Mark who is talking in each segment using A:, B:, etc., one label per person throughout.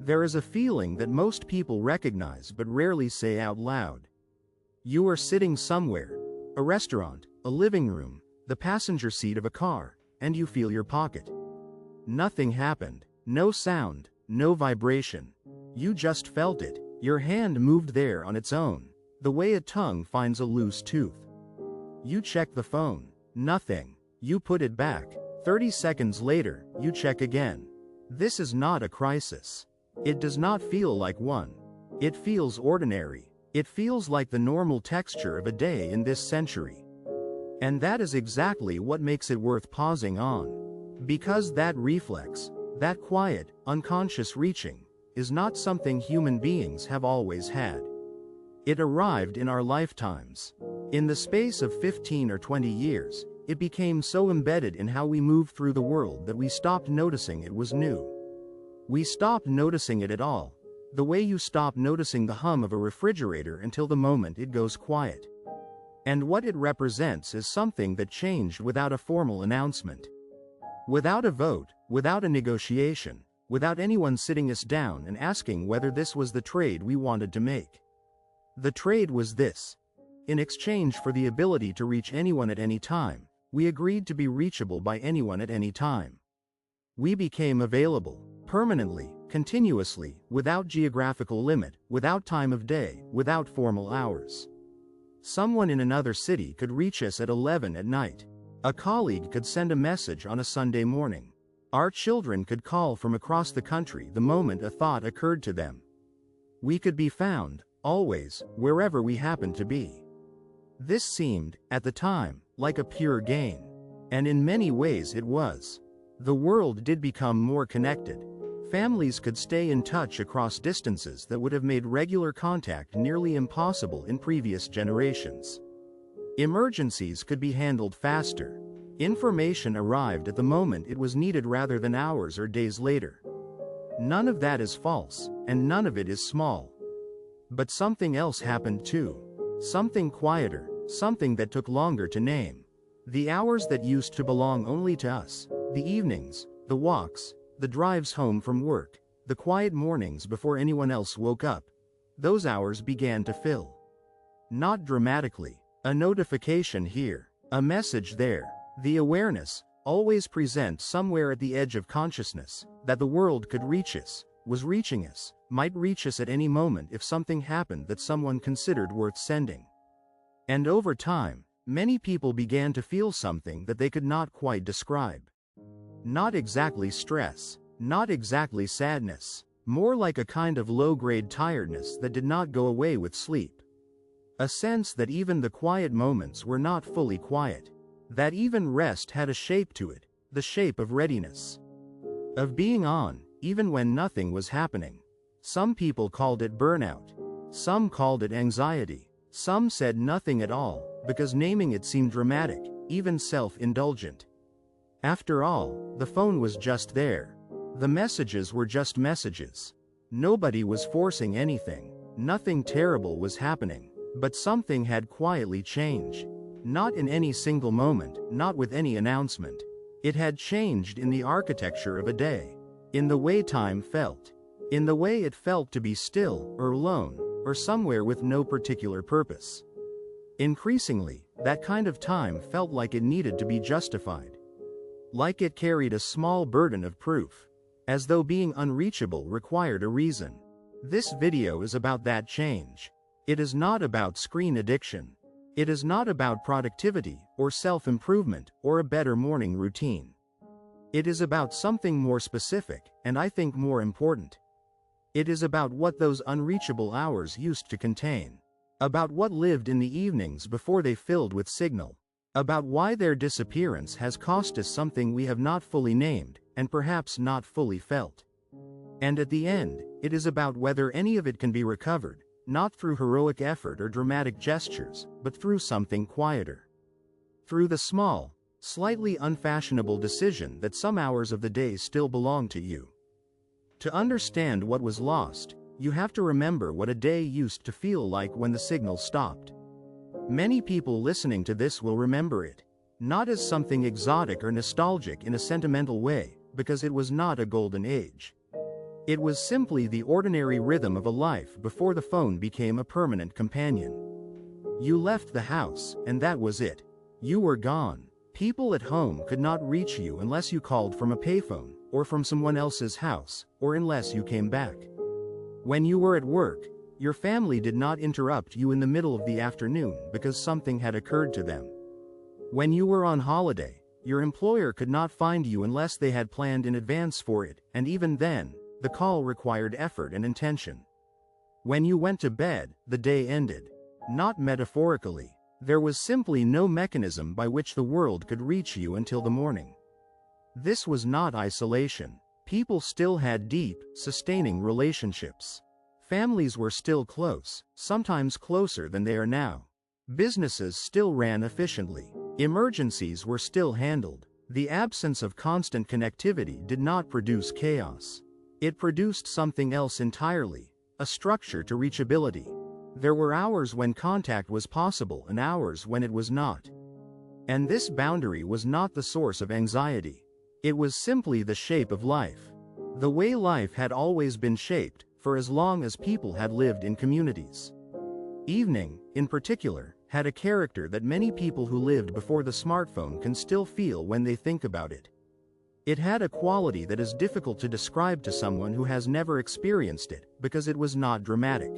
A: There is a feeling that most people recognize but rarely say out loud. You are sitting somewhere, a restaurant, a living room, the passenger seat of a car, and you feel your pocket. Nothing happened, no sound, no vibration. You just felt it. Your hand moved there on its own, the way a tongue finds a loose tooth. You check the phone. Nothing. You put it back. 30 seconds later, you check again. This is not a crisis. It does not feel like one. It feels ordinary. It feels like the normal texture of a day in this century. And that is exactly what makes it worth pausing on. Because that reflex, that quiet, unconscious reaching, is not something human beings have always had. It arrived in our lifetimes. In the space of 15 or 20 years, it became so embedded in how we move through the world that we stopped noticing it was new. We stopped noticing it at all, the way you stop noticing the hum of a refrigerator until the moment it goes quiet. And what it represents is something that changed without a formal announcement. Without a vote, without a negotiation, without anyone sitting us down and asking whether this was the trade we wanted to make. The trade was this. In exchange for the ability to reach anyone at any time, we agreed to be reachable by anyone at any time. We became available, permanently, continuously, without geographical limit, without time of day, without formal hours. Someone in another city could reach us at 11 at night. A colleague could send a message on a Sunday morning. Our children could call from across the country the moment a thought occurred to them. We could be found, always, wherever we happened to be. This seemed, at the time, like a pure gain. And in many ways it was. The world did become more connected. Families could stay in touch across distances that would have made regular contact nearly impossible in previous generations. Emergencies could be handled faster. Information arrived at the moment it was needed rather than hours or days later. None of that is false, and none of it is small. But something else happened too. Something quieter, something that took longer to name. The hours that used to belong only to us, the evenings, the walks, the drives home from work, the quiet mornings before anyone else woke up, those hours began to fill. Not dramatically, a notification here, a message there, the awareness, always present somewhere at the edge of consciousness, that the world could reach us, was reaching us, might reach us at any moment if something happened that someone considered worth sending. And over time, many people began to feel something that they could not quite describe. Not exactly stress, not exactly sadness, more like a kind of low-grade tiredness that did not go away with sleep. A sense that even the quiet moments were not fully quiet, that even rest had a shape to it, the shape of readiness. Of being on, even when nothing was happening. Some people called it burnout. Some called it anxiety. Some said nothing at all, because naming it seemed dramatic, even self-indulgent. After all, the phone was just there. The messages were just messages. Nobody was forcing anything. Nothing terrible was happening. But something had quietly changed. Not in any single moment, not with any announcement. It had changed in the architecture of a day. In the way time felt. In the way it felt to be still, or alone, or somewhere with no particular purpose. Increasingly, that kind of time felt like it needed to be justified. Like it carried a small burden of proof. As though being unreachable required a reason. This video is about that change. It is not about screen addiction. It is not about productivity, or self-improvement, or a better morning routine. It is about something more specific, and I think more important. It is about what those unreachable hours used to contain. About what lived in the evenings before they filled with signal. About why their disappearance has cost us something we have not fully named, and perhaps not fully felt. And at the end, it is about whether any of it can be recovered, not through heroic effort or dramatic gestures, but through something quieter. Through the small, slightly unfashionable decision that some hours of the day still belong to you. To understand what was lost, you have to remember what a day used to feel like when the signal stopped. Many people listening to this will remember it, not as something exotic or nostalgic in a sentimental way, because it was not a golden age. It was simply the ordinary rhythm of a life before the phone became a permanent companion. You left the house, and that was it. You were gone. People at home could not reach you unless you called from a payphone, or from someone else's house, or unless you came back. When you were at work, your family did not interrupt you in the middle of the afternoon because something had occurred to them. When you were on holiday, your employer could not find you unless they had planned in advance for it, and even then, the call required effort and intention. When you went to bed, the day ended. Not metaphorically. There was simply no mechanism by which the world could reach you until the morning. This was not isolation. People still had deep, sustaining relationships. Families were still close, sometimes closer than they are now. Businesses still ran efficiently. Emergencies were still handled. The absence of constant connectivity did not produce chaos. It produced something else entirely, a structure to reachability. There were hours when contact was possible and hours when it was not. And this boundary was not the source of anxiety. It was simply the shape of life. The way life had always been shaped, for as long as people had lived in communities. Evening, in particular, had a character that many people who lived before the smartphone can still feel when they think about it. It had a quality that is difficult to describe to someone who has never experienced it, because it was not dramatic.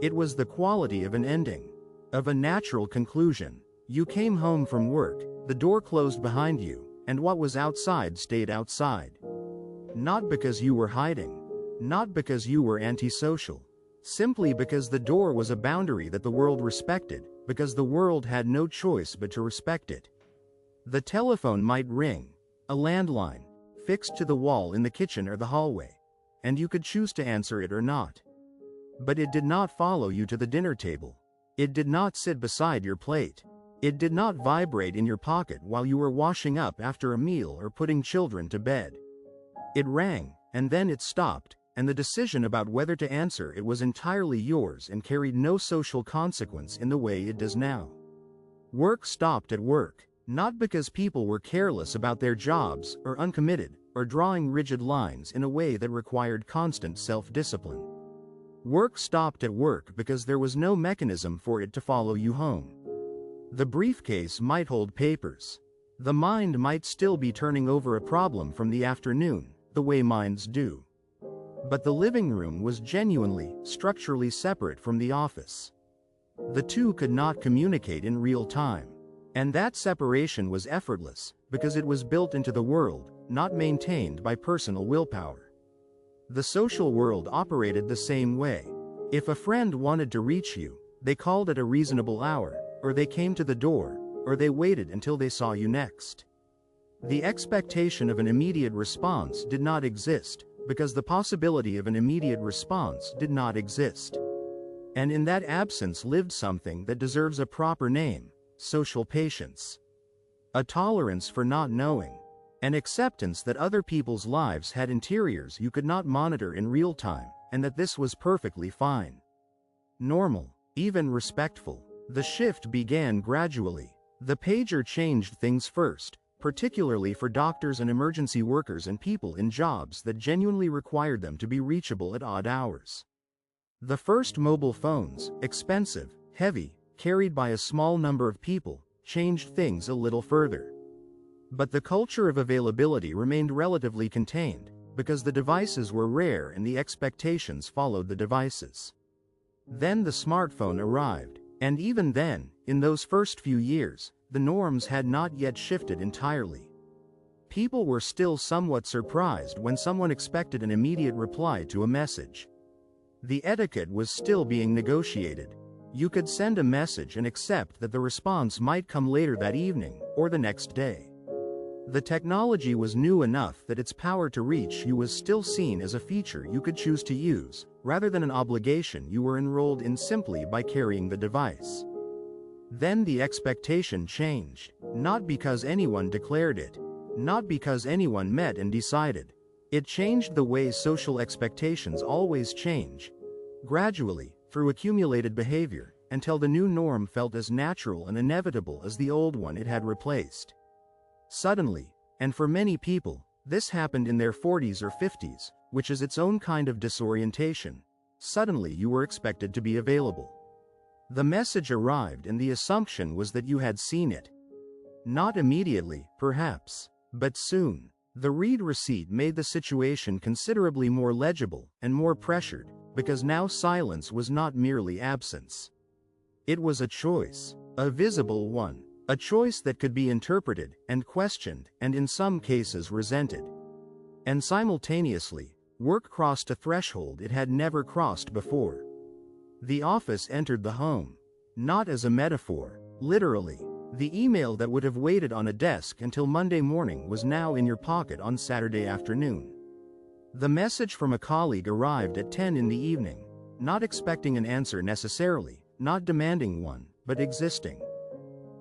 A: It was the quality of an ending, of a natural conclusion. You came home from work, the door closed behind you, and what was outside stayed outside. Not because you were hiding, not because you were antisocial, simply because the door was a boundary that the world respected, because the world had no choice but to respect it. The telephone might ring, a landline, fixed to the wall in the kitchen or the hallway, and you could choose to answer it or not. But it did not follow you to the dinner table. It did not sit beside your plate. It did not vibrate in your pocket while you were washing up after a meal or putting children to bed. It rang, and then it stopped, and the decision about whether to answer it was entirely yours and carried no social consequence in the way it does now. Work stopped at work. Not because people were careless about their jobs, or uncommitted, or drawing rigid lines in a way that required constant self-discipline. Work stopped at work because there was no mechanism for it to follow you home. The briefcase might hold papers. The mind might still be turning over a problem from the afternoon, the way minds do. But the living room was genuinely, structurally separate from the office. The two could not communicate in real time. And that separation was effortless, because it was built into the world, not maintained by personal willpower. The social world operated the same way. If a friend wanted to reach you, they called at a reasonable hour, or they came to the door, or they waited until they saw you next. The expectation of an immediate response did not exist, because the possibility of an immediate response did not exist. And in that absence lived something that deserves a proper name: social patience. A tolerance for not knowing. An acceptance that other people's lives had interiors you could not monitor in real time, and that this was perfectly fine. Normal, even respectful. The shift began gradually. The pager changed things first, particularly for doctors and emergency workers and people in jobs that genuinely required them to be reachable at odd hours. The first mobile phones, expensive, heavy, carried by a small number of people, changed things a little further. But the culture of availability remained relatively contained, because the devices were rare and the expectations followed the devices. Then the smartphone arrived, and even then, in those first few years, the norms had not yet shifted entirely. People were still somewhat surprised when someone expected an immediate reply to a message. The etiquette was still being negotiated. You could send a message and accept that the response might come later that evening, or the next day. The technology was new enough that its power to reach you was still seen as a feature you could choose to use, rather than an obligation you were enrolled in simply by carrying the device. Then the expectation changed, not because anyone declared it, not because anyone met and decided. It changed the way social expectations always change, gradually, through accumulated behavior, until the new norm felt as natural and inevitable as the old one it had replaced. Suddenly, and for many people, This happened in their 40s or 50s, which is its own kind of disorientation. Suddenly you were expected to be available. The message arrived and the assumption was that you had seen it. Not immediately, perhaps, but soon. The read receipt made the situation considerably more legible and more pressured, because now silence was not merely absence. It was a choice, a visible one, a choice that could be interpreted and questioned and in some cases resented. And simultaneously, work crossed a threshold it had never crossed before. The office entered the home. Not as a metaphor, literally. The email that would have waited on a desk until Monday morning was now in your pocket on Saturday afternoon. The message from a colleague arrived at 10 in the evening, not expecting an answer necessarily, not demanding one, but existing.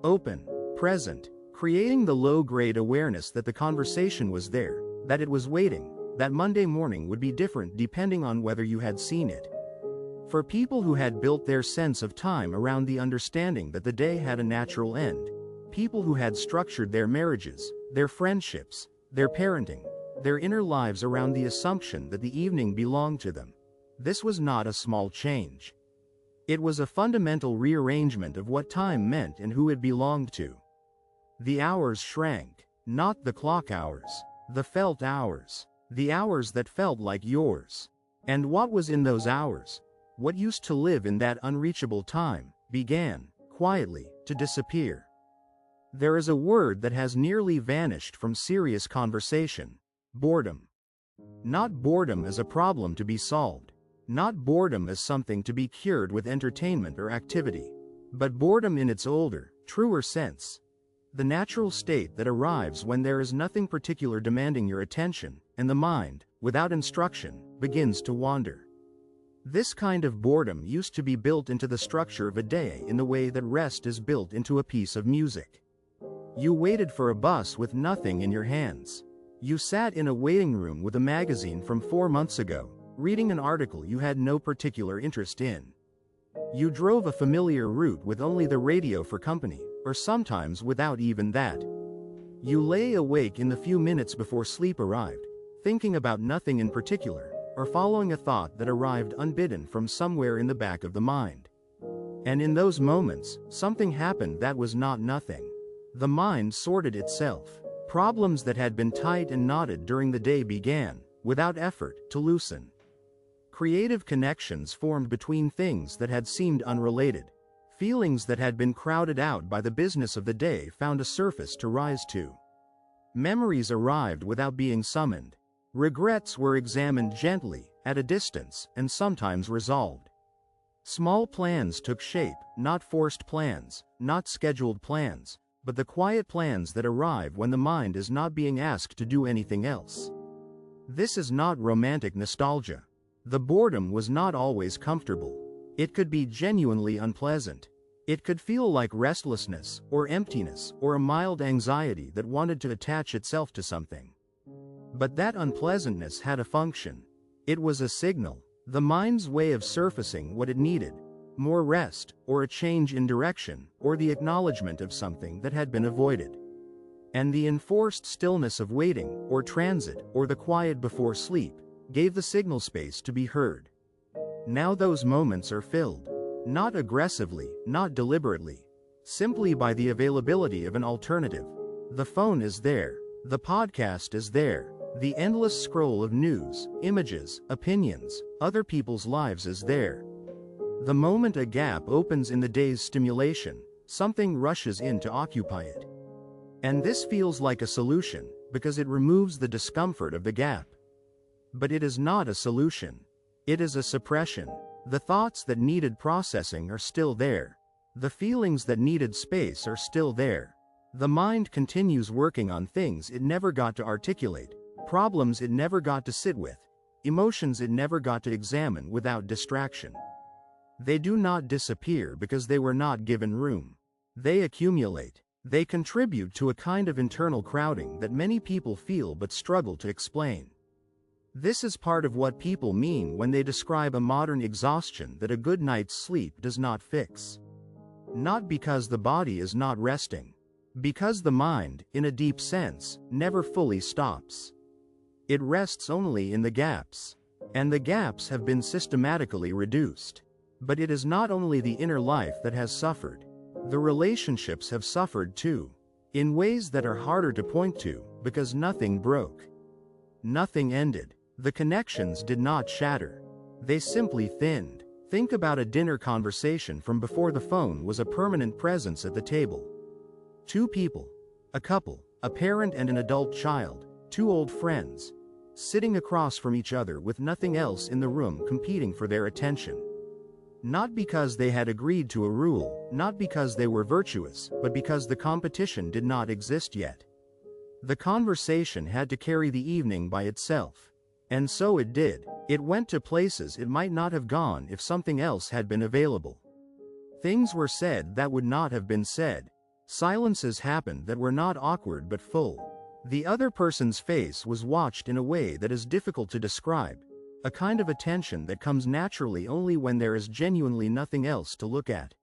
A: Open, present, creating the low-grade awareness that the conversation was there, that it was waiting, that Monday morning would be different depending on whether you had seen it. For people who had built their sense of time around the understanding that the day had a natural end, people who had structured their marriages, their friendships, their parenting, their inner lives around the assumption that the evening belonged to them, this was not a small change. It was a fundamental rearrangement of what time meant and who it belonged to. The hours shrank, not the clock hours, the felt hours, the hours that felt like yours. And what was in those hours? What used to live in that unreachable time, began, quietly, to disappear. There is a word that has nearly vanished from serious conversation: boredom. Not boredom as a problem to be solved, not boredom as something to be cured with entertainment or activity, but boredom in its older, truer sense. The natural state that arrives when there is nothing particular demanding your attention, and the mind, without instruction, begins to wander. This kind of boredom used to be built into the structure of a day in the way that rest is built into a piece of music. You waited for a bus with nothing in your hands. You sat in a waiting room with a magazine from 4 months ago, reading an article you had no particular interest in. You drove a familiar route with only the radio for company, or sometimes without even that. You lay awake in the few minutes before sleep arrived, thinking about nothing in particular, or following a thought that arrived unbidden from somewhere in the back of the mind. And in those moments, something happened that was not nothing. The mind sorted itself. Problems that had been tight and knotted during the day began, without effort, to loosen. Creative connections formed between things that had seemed unrelated. Feelings that had been crowded out by the business of the day found a surface to rise to. Memories arrived without being summoned. Regrets were examined gently, at a distance, and sometimes resolved. Small plans took shape, not forced plans, not scheduled plans, but the quiet plans that arrive when the mind is not being asked to do anything else. This is not romantic nostalgia. The boredom was not always comfortable. It could be genuinely unpleasant. It could feel like restlessness, or emptiness, or a mild anxiety that wanted to attach itself to something. But that unpleasantness had a function. It was a signal, the mind's way of surfacing what it needed: more rest, or a change in direction, or the acknowledgement of something that had been avoided. And the enforced stillness of waiting, or transit, or the quiet before sleep, gave the signal space to be heard. Now those moments are filled, not aggressively, not deliberately, simply by the availability of an alternative. The phone is there, the podcast is there, the endless scroll of news, images, opinions, other people's lives is there. The moment a gap opens in the day's stimulation, something rushes in to occupy it. And this feels like a solution, because it removes the discomfort of the gap. But it is not a solution. It is a suppression. The thoughts that needed processing are still there. The feelings that needed space are still there. The mind continues working on things it never got to articulate, problems it never got to sit with, emotions it never got to examine without distraction. They do not disappear because they were not given room. They accumulate. They contribute to a kind of internal crowding that many people feel but struggle to explain. This is part of what people mean when they describe a modern exhaustion that a good night's sleep does not fix. Not because the body is not resting. Because the mind, in a deep sense, never fully stops. It rests only in the gaps. And the gaps have been systematically reduced. But it is not only the inner life that has suffered. The relationships have suffered too. In ways that are harder to point to, because nothing broke. Nothing ended. The connections did not shatter. They simply thinned. Think about a dinner conversation from before the phone was a permanent presence at the table. Two people, a couple, a parent and an adult child, two old friends, sitting across from each other with nothing else in the room competing for their attention. Not because they had agreed to a rule, not because they were virtuous, but because the competition did not exist yet. The conversation had to carry the evening by itself. And so it did. It went to places it might not have gone if something else had been available. Things were said that would not have been said. Silences happened that were not awkward but full. The other person's face was watched in a way that is difficult to describe. A kind of attention that comes naturally only when there is genuinely nothing else to look at.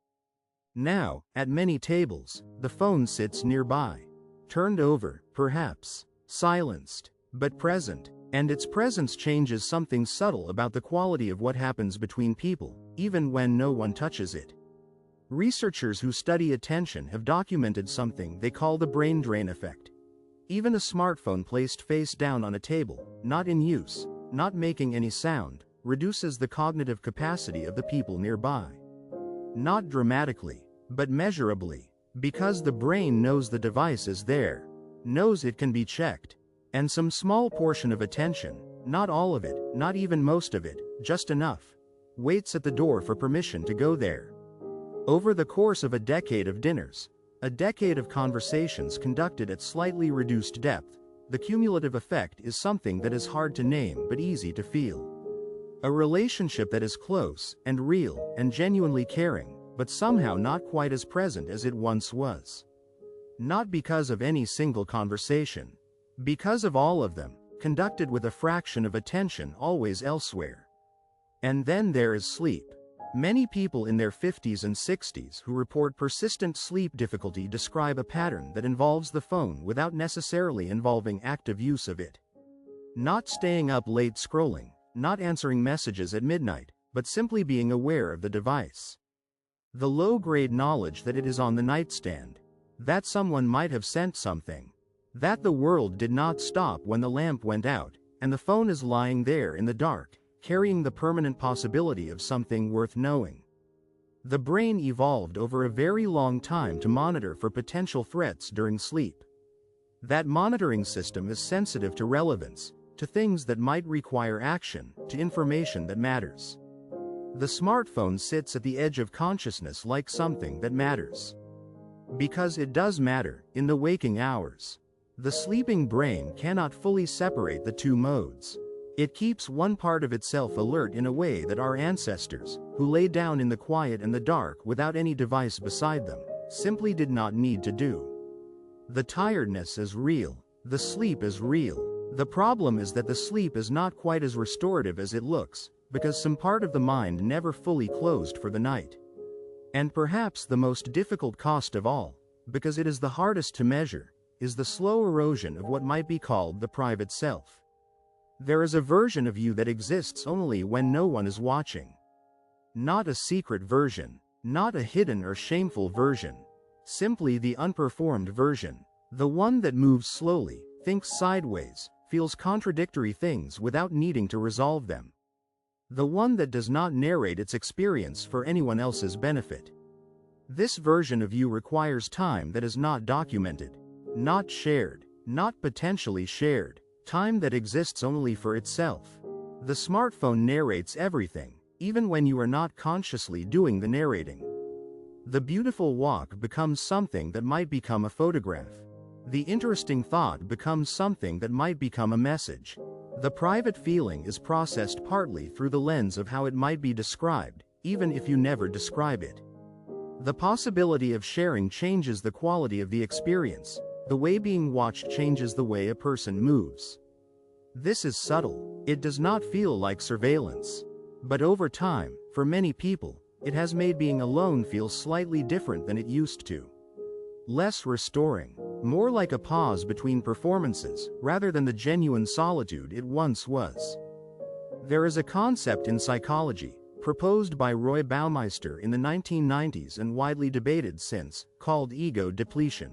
A: Now, at many tables, the phone sits nearby. Turned over, perhaps. Silenced. But present. And its presence changes something subtle about the quality of what happens between people, even when no one touches it. Researchers who study attention have documented something they call the brain drain effect. Even a smartphone placed face down on a table, not in use, not making any sound, reduces the cognitive capacity of the people nearby. Not dramatically, but measurably, because the brain knows the device is there, knows it can be checked. And some small portion of attention, not all of it, not even most of it, just enough, waits at the door for permission to go there. Over the course of a decade of dinners, a decade of conversations conducted at slightly reduced depth, the cumulative effect is something that is hard to name but easy to feel. A relationship that is close and real and genuinely caring, but somehow not quite as present as it once was. Not because of any single conversation. Because of all of them, conducted with a fraction of attention always elsewhere. And then there is sleep. Many people in their 50s and 60s who report persistent sleep difficulty describe a pattern that involves the phone without necessarily involving active use of it. Not staying up late scrolling, not answering messages at midnight, but simply being aware of the device. The low-grade knowledge that it is on the nightstand, that someone might have sent something, that the world did not stop when the lamp went out, and the phone is lying there in the dark, carrying the permanent possibility of something worth knowing. The brain evolved over a very long time to monitor for potential threats during sleep. That monitoring system is sensitive to relevance, to things that might require action, to information that matters. The smartphone sits at the edge of consciousness like something that matters. Because it does matter, in the waking hours. The sleeping brain cannot fully separate the two modes. It keeps one part of itself alert in a way that our ancestors, who lay down in the quiet and the dark without any device beside them, simply did not need to do. The tiredness is real. The sleep is real. The problem is that the sleep is not quite as restorative as it looks, because some part of the mind never fully closed for the night. And perhaps the most difficult cost of all, because it is the hardest to measure, is the slow erosion of what might be called the private self. There is a version of you that exists only when no one is watching. Not a secret version, not a hidden or shameful version. Simply the unperformed version. The one that moves slowly, thinks sideways, feels contradictory things without needing to resolve them. The one that does not narrate its experience for anyone else's benefit. This version of you requires time that is not documented. Not shared, not potentially shared, time that exists only for itself. The smartphone narrates everything, even when you are not consciously doing the narrating. The beautiful walk becomes something that might become a photograph. The interesting thought becomes something that might become a message. The private feeling is processed partly through the lens of how it might be described, even if you never describe it. The possibility of sharing changes the quality of the experience. The way being watched changes the way a person moves. This is subtle. It does not feel like surveillance. But over time, for many people, it has made being alone feel slightly different than it used to. Less restoring, more like a pause between performances, rather than the genuine solitude it once was. There is a concept in psychology, proposed by Roy Baumeister in the 1990s and widely debated since, called ego depletion.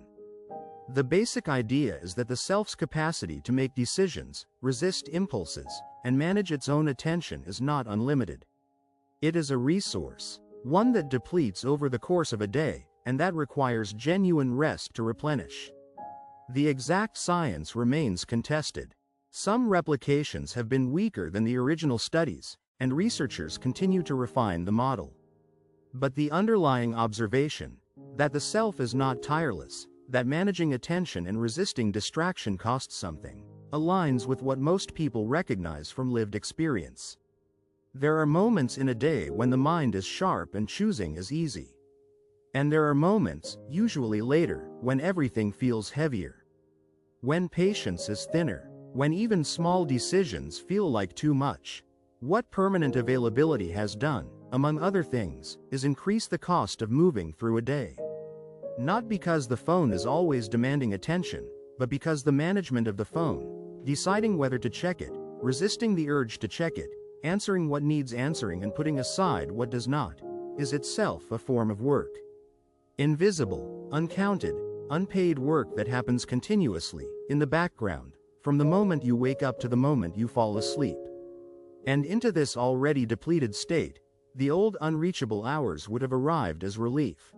A: The basic idea is that the self's capacity to make decisions, resist impulses, and manage its own attention is not unlimited. It is a resource, one that depletes over the course of a day, and that requires genuine rest to replenish. The exact science remains contested. Some replications have been weaker than the original studies, and researchers continue to refine the model. But the underlying observation, that the self is not tireless, that managing attention and resisting distraction costs something, aligns with what most people recognize from lived experience. There are moments in a day when the mind is sharp and choosing is easy. And there are moments, usually later, when everything feels heavier. When patience is thinner, when even small decisions feel like too much. What permanent availability has done, among other things, is increase the cost of moving through a day. Not because the phone is always demanding attention, but because the management of the phone, deciding whether to check it, resisting the urge to check it, answering what needs answering and putting aside what does not, is itself a form of work. Invisible, uncounted, unpaid work that happens continuously, in the background, from the moment you wake up to the moment you fall asleep. And into this already depleted state, the old unreachable hours would have arrived as relief.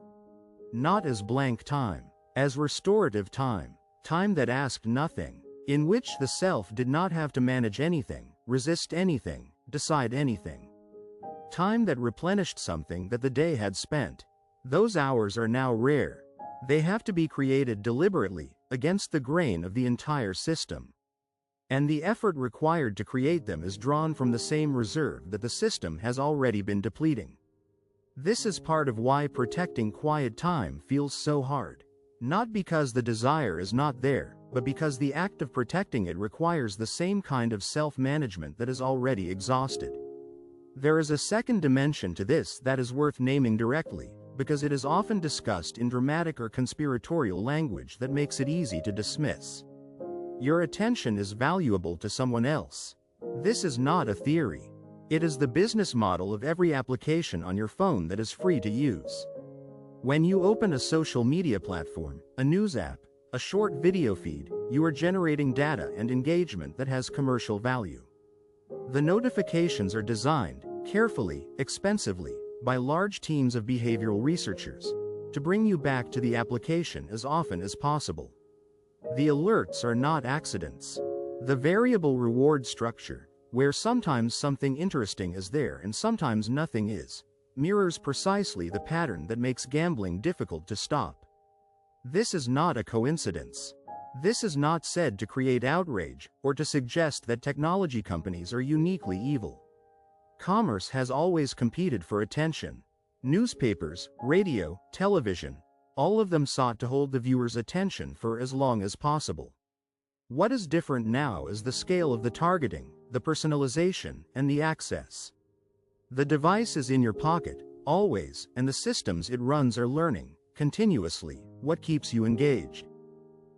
A: Not as blank time, as restorative time, time that asked nothing, in which the self did not have to manage anything, resist anything, decide anything. Time that replenished something that the day had spent. Those hours are now rare. They have to be created deliberately, against the grain of the entire system. And the effort required to create them is drawn from the same reserve that the system has already been depleting. This is part of why protecting quiet time feels so hard. Not because the desire is not there, but because the act of protecting it requires the same kind of self-management that is already exhausted. There is a second dimension to this that is worth naming directly, because it is often discussed in dramatic or conspiratorial language that makes it easy to dismiss. Your attention is valuable to someone else. This is not a theory. It is the business model of every application on your phone that is free to use. When you open a social media platform, a news app, a short video feed, you are generating data and engagement that has commercial value. The notifications are designed, carefully, expensively, by large teams of behavioral researchers, to bring you back to the application as often as possible. The alerts are not accidents. The variable reward structure, where sometimes something interesting is there and sometimes nothing is, mirrors precisely the pattern that makes gambling difficult to stop. This is not a coincidence. This is not said to create outrage or to suggest that technology companies are uniquely evil. Commerce has always competed for attention. Newspapers, radio, television, all of them sought to hold the viewer's attention for as long as possible. What is different now is the scale of the targeting, the personalization, and the access. The device is in your pocket, always, and the systems it runs are learning, continuously, what keeps you engaged.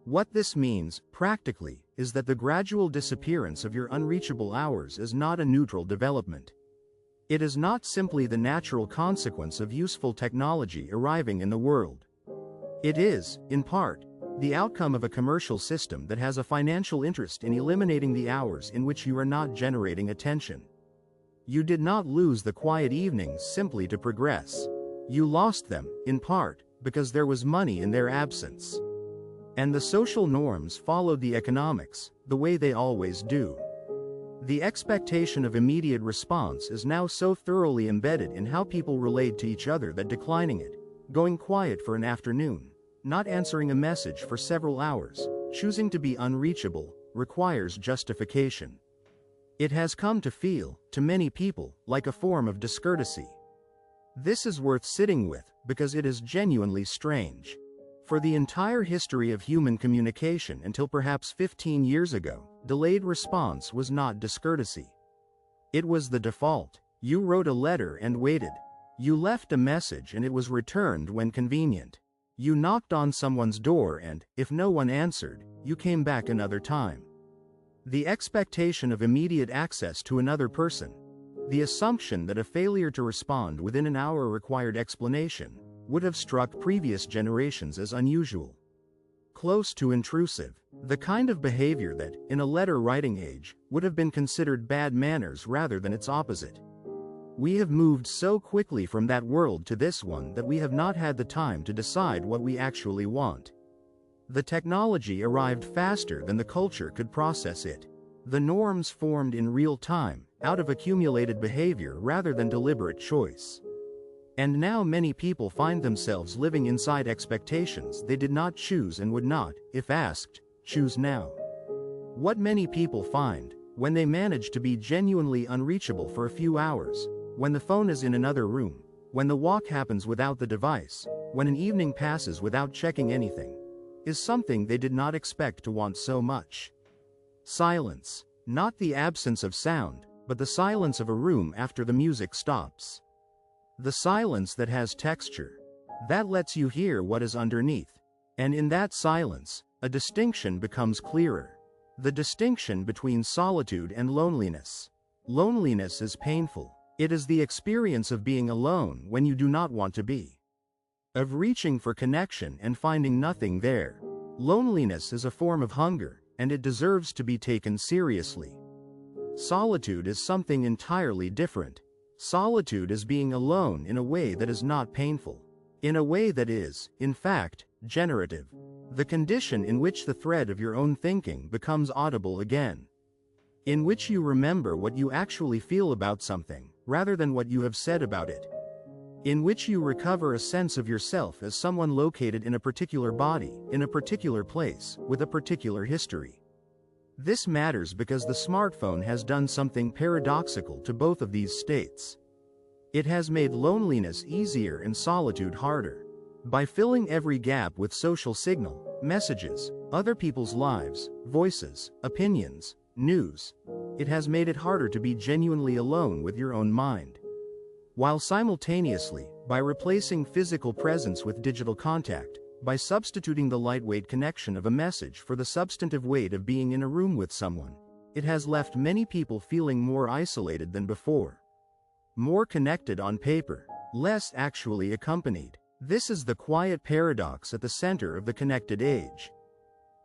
A: What this means, practically, is that the gradual disappearance of your unreachable hours is not a neutral development. It is not simply the natural consequence of useful technology arriving in the world. It is, in part, the outcome of a commercial system that has a financial interest in eliminating the hours in which you are not generating attention. You did not lose the quiet evenings simply to progress. You lost them, in part, because there was money in their absence. And the social norms followed the economics, the way they always do. The expectation of immediate response is now so thoroughly embedded in how people relate to each other that declining it, going quiet for an afternoon, not answering a message for several hours, choosing to be unreachable, requires justification. It has come to feel, to many people, like a form of discourtesy. This is worth sitting with, because it is genuinely strange. For the entire history of human communication until perhaps 15 years ago, delayed response was not discourtesy. It was the default. You wrote a letter and waited. You left a message and it was returned when convenient. You knocked on someone's door and, if no one answered, you came back another time. The expectation of immediate access to another person. The assumption that a failure to respond within an hour required explanation would have struck previous generations as unusual. Close to intrusive. The kind of behavior that, in a letter-writing age, would have been considered bad manners rather than its opposite. We have moved so quickly from that world to this one that we have not had the time to decide what we actually want. The technology arrived faster than the culture could process it. The norms formed in real time, out of accumulated behavior rather than deliberate choice. And now many people find themselves living inside expectations they did not choose and would not, if asked, choose now. What many people find, when they manage to be genuinely unreachable for a few hours, when the phone is in another room, when the walk happens without the device, when an evening passes without checking anything, is something they did not expect to want so much. Silence. Not the absence of sound, but the silence of a room after the music stops. The silence that has texture. That lets you hear what is underneath. And in that silence, a distinction becomes clearer. The distinction between solitude and loneliness. Loneliness is painful. It is the experience of being alone when you do not want to be. Of reaching for connection and finding nothing there. Loneliness is a form of hunger, and it deserves to be taken seriously. Solitude is something entirely different. Solitude is being alone in a way that is not painful. In a way that is, in fact, generative. The condition in which the thread of your own thinking becomes audible again. In which you remember what you actually feel about something, rather than what you have said about it. In which you recover a sense of yourself as someone located in a particular body, in a particular place, with a particular history. This matters because the smartphone has done something paradoxical to both of these states. It has made loneliness easier and solitude harder. By filling every gap with social signal, messages, other people's lives, voices, opinions, news, it has made it harder to be genuinely alone with your own mind. While simultaneously, by replacing physical presence with digital contact, by substituting the lightweight connection of a message for the substantive weight of being in a room with someone, it has left many people feeling more isolated than before. More connected on paper, less actually accompanied. This is the quiet paradox at the center of the connected age.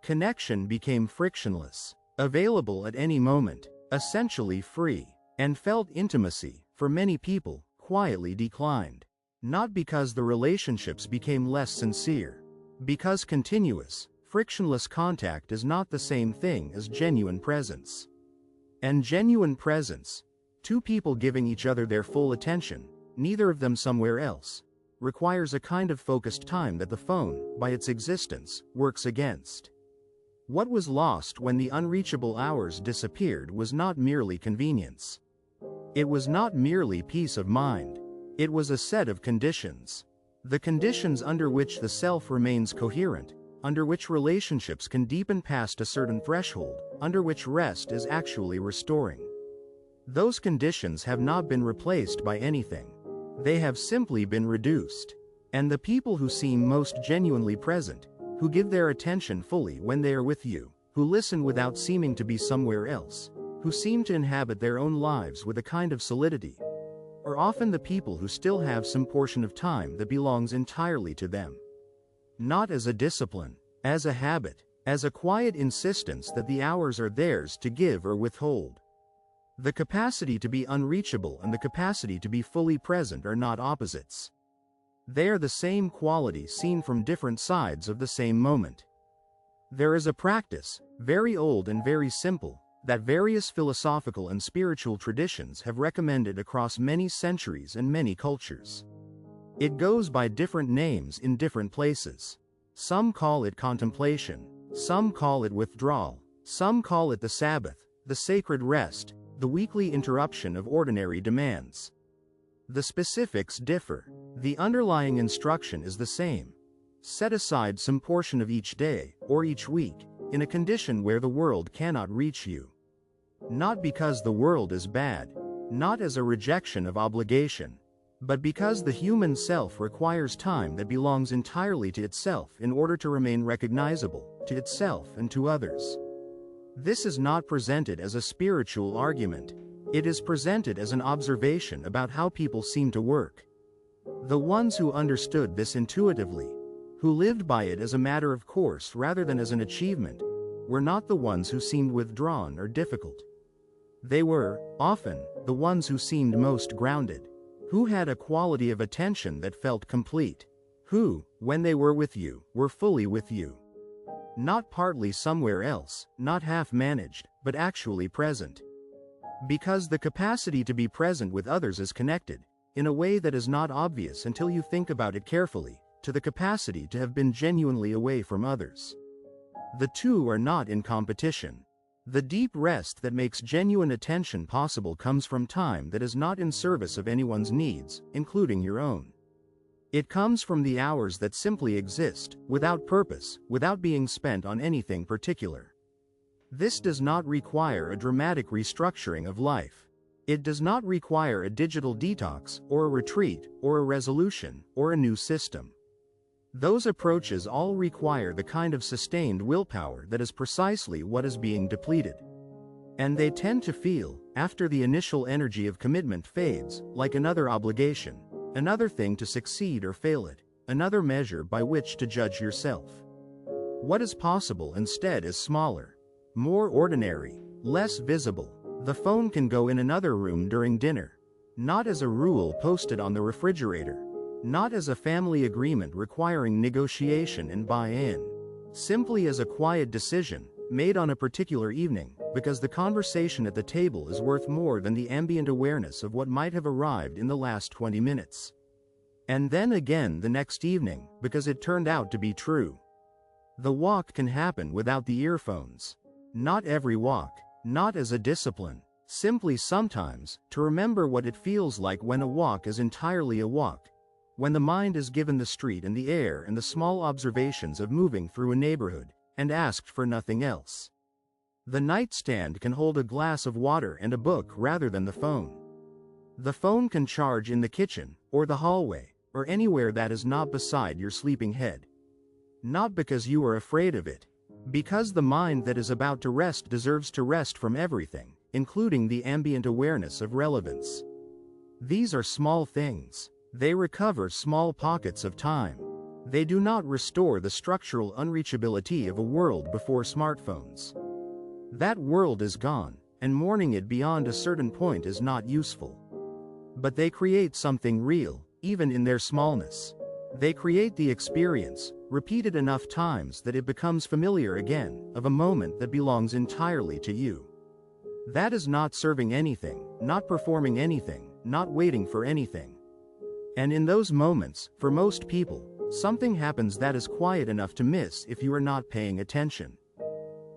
A: Connection became frictionless, available at any moment, essentially free, and felt intimacy, for many people, quietly declined. Not because the relationships became less sincere. Because continuous, frictionless contact is not the same thing as genuine presence. And genuine presence, two people giving each other their full attention, neither of them somewhere else, requires a kind of focused time that the phone, by its existence, works against. What was lost when the unreachable hours disappeared was not merely convenience. It was not merely peace of mind. It was a set of conditions. The conditions under which the self remains coherent, under which relationships can deepen past a certain threshold, under which rest is actually restoring. Those conditions have not been replaced by anything. They have simply been reduced. And the people who seem most genuinely present, who give their attention fully when they are with you, who listen without seeming to be somewhere else, who seem to inhabit their own lives with a kind of solidity, are often the people who still have some portion of time that belongs entirely to them. Not as a discipline, as a habit, as a quiet insistence that the hours are theirs to give or withhold. The capacity to be unreachable and the capacity to be fully present are not opposites. They are the same quality seen from different sides of the same moment. There is a practice, very old and very simple, that various philosophical and spiritual traditions have recommended across many centuries and many cultures. It goes by different names in different places. Some call it contemplation, some call it withdrawal, some call it the Sabbath, the sacred rest, the weekly interruption of ordinary demands. The specifics differ. The underlying instruction is the same. Set aside some portion of each day, or each week, in a condition where the world cannot reach you. Not because the world is bad, not as a rejection of obligation, But because the human self requires time that belongs entirely to itself in order to remain recognizable, to itself and to others. This is not presented as a spiritual argument. It is presented as an observation about how people seem to work. The ones who understood this intuitively, who lived by it as a matter of course rather than as an achievement, were not the ones who seemed withdrawn or difficult. They were, often, the ones who seemed most grounded, who had a quality of attention that felt complete, who, when they were with you, were fully with you. Not partly somewhere else, not half-managed, but actually present. Because the capacity to be present with others is connected, in a way that is not obvious until you think about it carefully, to the capacity to have been genuinely away from others. The two are not in competition. The deep rest that makes genuine attention possible comes from time that is not in service of anyone's needs, including your own. It comes from the hours that simply exist, without purpose, without being spent on anything particular. This does not require a dramatic restructuring of life. It does not require a digital detox, or a retreat, or a resolution, or a new system. Those approaches all require the kind of sustained willpower that is precisely what is being depleted. And they tend to feel, after the initial energy of commitment fades, like another obligation, another thing to succeed or fail at, another measure by which to judge yourself. What is possible instead is smaller, more ordinary, less visible. The phone can go in another room during dinner, not as a rule posted on the refrigerator, not as a family agreement requiring negotiation and buy-in, simply as a quiet decision, made on a particular evening, because the conversation at the table is worth more than the ambient awareness of what might have arrived in the last 20 minutes. And then again the next evening, because it turned out to be true. The walk can happen without the earphones. Not every walk, not as a discipline, simply sometimes, to remember what it feels like when a walk is entirely a walk, when the mind is given the street and the air and the small observations of moving through a neighborhood, and asked for nothing else. The nightstand can hold a glass of water and a book rather than the phone. The phone can charge in the kitchen, or the hallway, or anywhere that is not beside your sleeping head. Not because you are afraid of it, because the mind that is about to rest deserves to rest from everything, including the ambient awareness of relevance. These are small things. They recover small pockets of time. They do not restore the structural unreachability of a world before smartphones. That world is gone, and mourning it beyond a certain point is not useful. But they create something real, even in their smallness. They create the experience, repeated enough times that it becomes familiar again, of a moment that belongs entirely to you. That is not serving anything, not performing anything, not waiting for anything. And in those moments, for most people, something happens that is quiet enough to miss if you are not paying attention.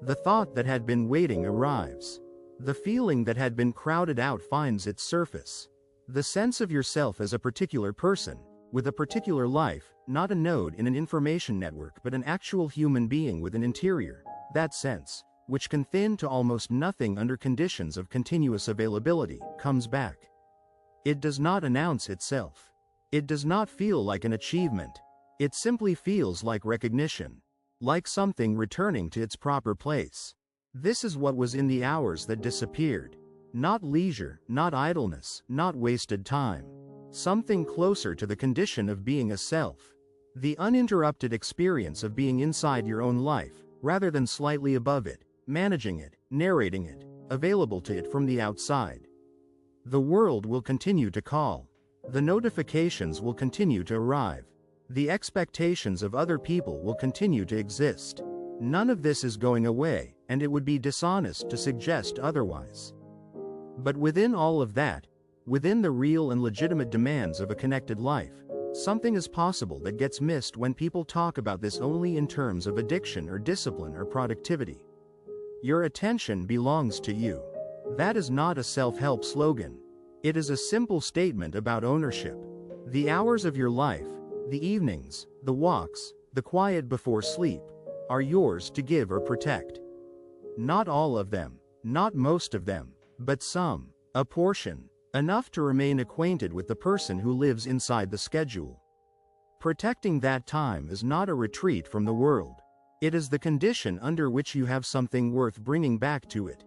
A: The thought that had been waiting arrives. The feeling that had been crowded out finds its surface. The sense of yourself as a particular person, with a particular life, not a node in an information network but an actual human being with an interior, that sense, which can thin to almost nothing under conditions of continuous availability, comes back. It does not announce itself. It does not feel like an achievement. It simply feels like recognition, like something returning to its proper place. This is what was in the hours that disappeared. Not leisure, not idleness, not wasted time. Something closer to the condition of being a self. The uninterrupted experience of being inside your own life, rather than slightly above it, managing it, narrating it, available to it from the outside. The world will continue to call. The notifications will continue to arrive. The expectations of other people will continue to exist. None of this is going away, and it would be dishonest to suggest otherwise. But within all of that, within the real and legitimate demands of a connected life, something is possible that gets missed when people talk about this only in terms of addiction or discipline or productivity. Your attention belongs to you. That is not a self-help slogan. It is a simple statement about ownership. The hours of your life, the evenings, the walks, the quiet before sleep, are yours to give or protect. Not all of them, not most of them, but some, a portion. Enough to remain acquainted with the person who lives inside the schedule. Protecting that time is not a retreat from the world. It is the condition under which you have something worth bringing back to it.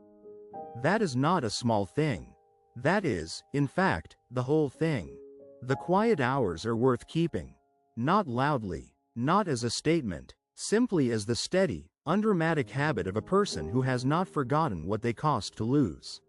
A: That is not a small thing. That is, in fact, the whole thing. The quiet hours are worth keeping. Not loudly, not as a statement, simply as the steady, undramatic habit of a person who has not forgotten what they cost to lose.